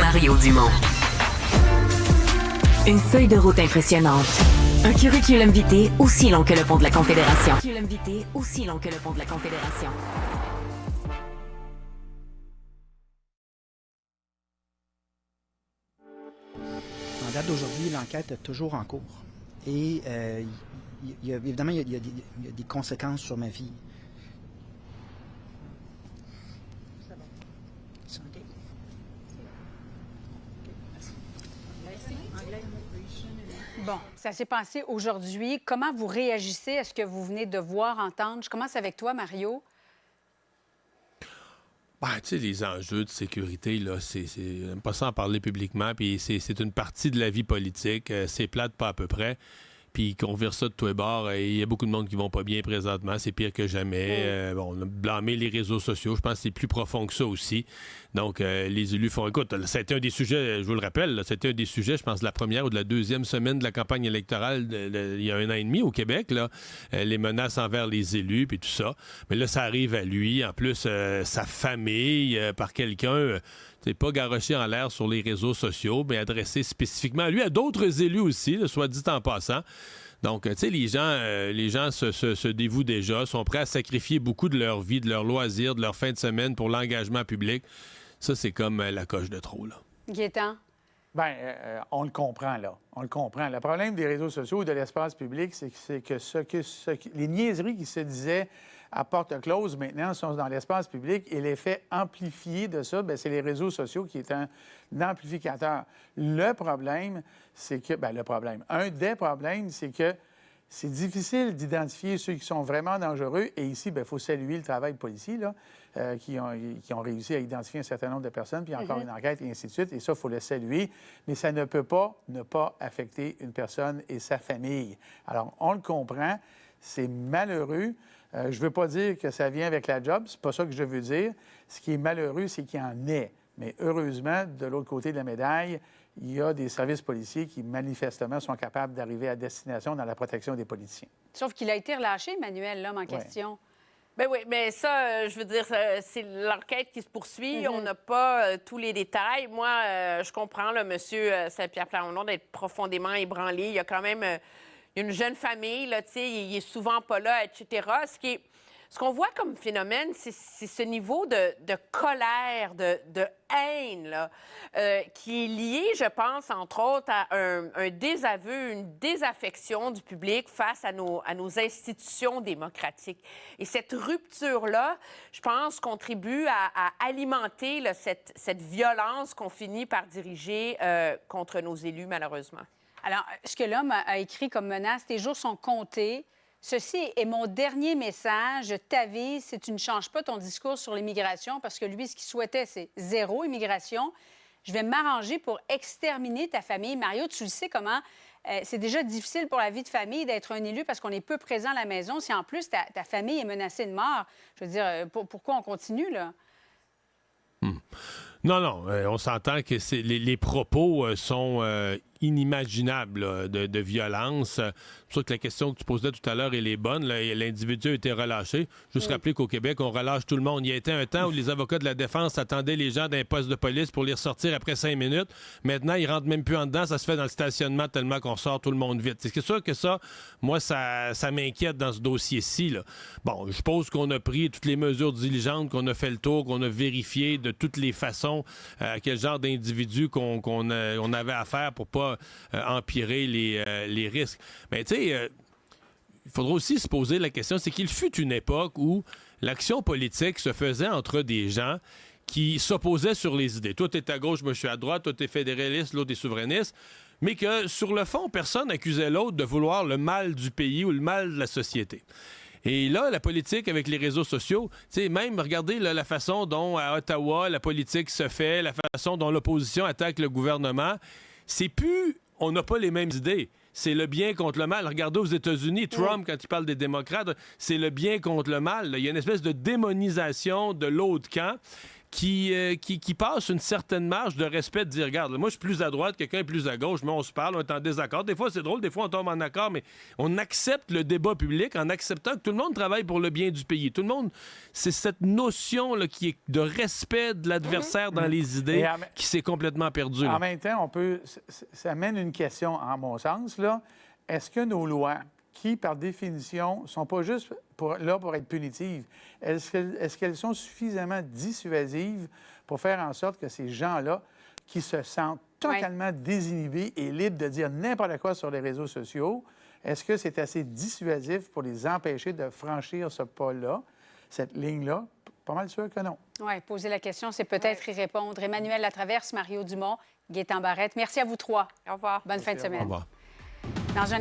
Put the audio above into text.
Mario Dumont. Une feuille de route impressionnante. Un curriculum vitae aussi long que le pont de la Confédération. En date d'aujourd'hui, l'enquête est toujours en cours. Et évidemment, il y a des conséquences sur ma vie. C'est bon. C'est OK. Bon, ça s'est passé aujourd'hui. Comment vous réagissez à ce que vous venez de voir, entendre? Je commence avec toi, Mario. Ben, tu sais, les enjeux de sécurité, là, j'aime pas ça en parler publiquement, puis c'est une partie de la vie politique. C'est plate pas à peu près. Puis qu'on vire ça de tous les bords. Il y a beaucoup de monde qui vont pas bien présentement. C'est pire que jamais. On a blâmé les réseaux sociaux. Je pense que c'est plus profond que ça aussi. Donc, les élus font... Écoute, c'était un des sujets, je vous le rappelle, c'était un des sujets, je pense, de la première ou de la deuxième semaine de la campagne électorale il y a 1 an et demi au Québec, là, les menaces envers les élus puis tout ça. Mais là, ça arrive à lui. En plus, sa famille, par quelqu'un... C'est pas garoché en l'air sur les réseaux sociaux, mais adressé spécifiquement à lui, à d'autres élus aussi, là, soit dit en passant. Donc, tu sais, les gens se dévouent déjà, sont prêts à sacrifier beaucoup de leur vie, de leur loisir, de leur fin de semaine pour l'engagement public. Ça, c'est comme la coche de trop, là. Gaétan? Bien, on le comprend, là. On le comprend. Le problème des réseaux sociaux ou de l'espace public, c'est que les niaiseries qui se disaient à porte close, maintenant, sont dans l'espace public et l'effet amplifié de ça, bien, c'est les réseaux sociaux qui est un amplificateur. Le problème, c'est que... Bien, un des problèmes, c'est que c'est difficile d'identifier ceux qui sont vraiment dangereux. Et ici, bien, il faut saluer le travail policier, là, qui ont réussi à identifier un certain nombre de personnes, puis encore une enquête, et ainsi de suite. Et ça, il faut le saluer. Mais ça ne peut pas ne pas affecter une personne et sa famille. Alors, on le comprend. C'est malheureux. Je ne veux pas dire que ça vient avec la job. C'est pas ça que je veux dire. Ce qui est malheureux, c'est qu'il y en ait. Mais heureusement, de l'autre côté de la médaille, il y a des services policiers qui, manifestement, sont capables d'arriver à destination dans la protection des politiciens. Sauf qu'il a été relâché, Emmanuel, l'homme en question. Ben oui, mais ça, je veux dire, c'est l'enquête qui se poursuit. On n'a pas tous les détails. Moi, je comprends, le monsieur Saint-Pierre Plamondon d'être profondément ébranlé. Il y a quand même une jeune famille, là, tu sais, il est souvent pas là, etc. Ce qu'on voit comme phénomène, c'est ce niveau de colère, de haine, là, qui est lié, je pense, entre autres, à un désaveu, une désaffection du public face à nos institutions démocratiques. Et cette rupture-là, je pense, contribue à alimenter là, cette violence qu'on finit par diriger contre nos élus, malheureusement. Alors, ce que l'homme a écrit comme menace, tes jours sont comptés. Ceci est mon dernier message. Je t'avise, si tu ne changes pas ton discours sur l'immigration, parce que lui, ce qu'il souhaitait, c'est zéro immigration, je vais m'arranger pour exterminer ta famille. Mario, tu le sais comment c'est déjà difficile pour la vie de famille d'être un élu parce qu'on est peu présent à la maison. Si en plus ta famille est menacée de mort, je veux dire, pourquoi on continue, là? Non, on s'entend que les propos sont inimaginables là, de violence. C'est pour ça que la question que tu posais tout à l'heure, elle est bonne. Là, l'individu a été relâché. Juste rappeler qu'au Québec, on relâche tout le monde. Il y a été un temps où les avocats de la défense attendaient les gens d'un poste de police pour les ressortir après 5 minutes. Maintenant, ils rentrent même plus en dedans. Ça se fait dans le stationnement tellement qu'on sort tout le monde vite. C'est sûr que ça, moi, ça m'inquiète dans ce dossier-ci, là. Bon, je suppose qu'on a pris toutes les mesures diligentes, qu'on a fait le tour, qu'on a vérifié de toutes les façons à quel genre d'individu qu'on avait affaire pour pas empirer les risques. Mais tu sais, il faudra aussi se poser la question, c'est qu'il fut une époque où l'action politique se faisait entre des gens qui s'opposaient sur les idées. Toi, t'es à gauche, moi, je suis à droite, toi, t'es fédéraliste, l'autre est souverainiste, mais que, sur le fond, personne n'accusait l'autre de vouloir le mal du pays ou le mal de la société. Et là, la politique avec les réseaux sociaux, tu sais, même, regardez là, la façon dont, à Ottawa, la politique se fait, la façon dont l'opposition attaque le gouvernement, c'est plus... On n'a pas les mêmes idées. C'est le bien contre le mal. Regardez aux États-Unis, Trump, quand il parle des démocrates, c'est le bien contre le mal. Il y a une espèce de démonisation de l'autre camp qui passe une certaine marge de respect, de dire, regarde, moi, je suis plus à droite, quelqu'un est plus à gauche, mais on se parle, on est en désaccord. Des fois, c'est drôle, des fois, on tombe en accord, mais on accepte le débat public en acceptant que tout le monde travaille pour le bien du pays. Tout le monde, c'est cette notion là, qui est de respect de l'adversaire dans les idées qui s'est complètement perdue. En même temps, ça amène une question, en mon sens, là. Est-ce que nos lois, qui, par définition, ne sont pas juste là pour être punitives, est-ce qu'elles sont suffisamment dissuasives pour faire en sorte que ces gens-là, qui se sentent totalement désinhibés et libres de dire n'importe quoi sur les réseaux sociaux, est-ce que c'est assez dissuasif pour les empêcher de franchir ce pas-là, cette ligne-là? Pas mal sûr que non. Oui, poser la question, c'est peut-être y répondre. Emmanuel Latraverse, Mario Dumont, Gaétan Barrette, merci à vous trois. Au revoir. Bonne fin de semaine. Au revoir. Dans un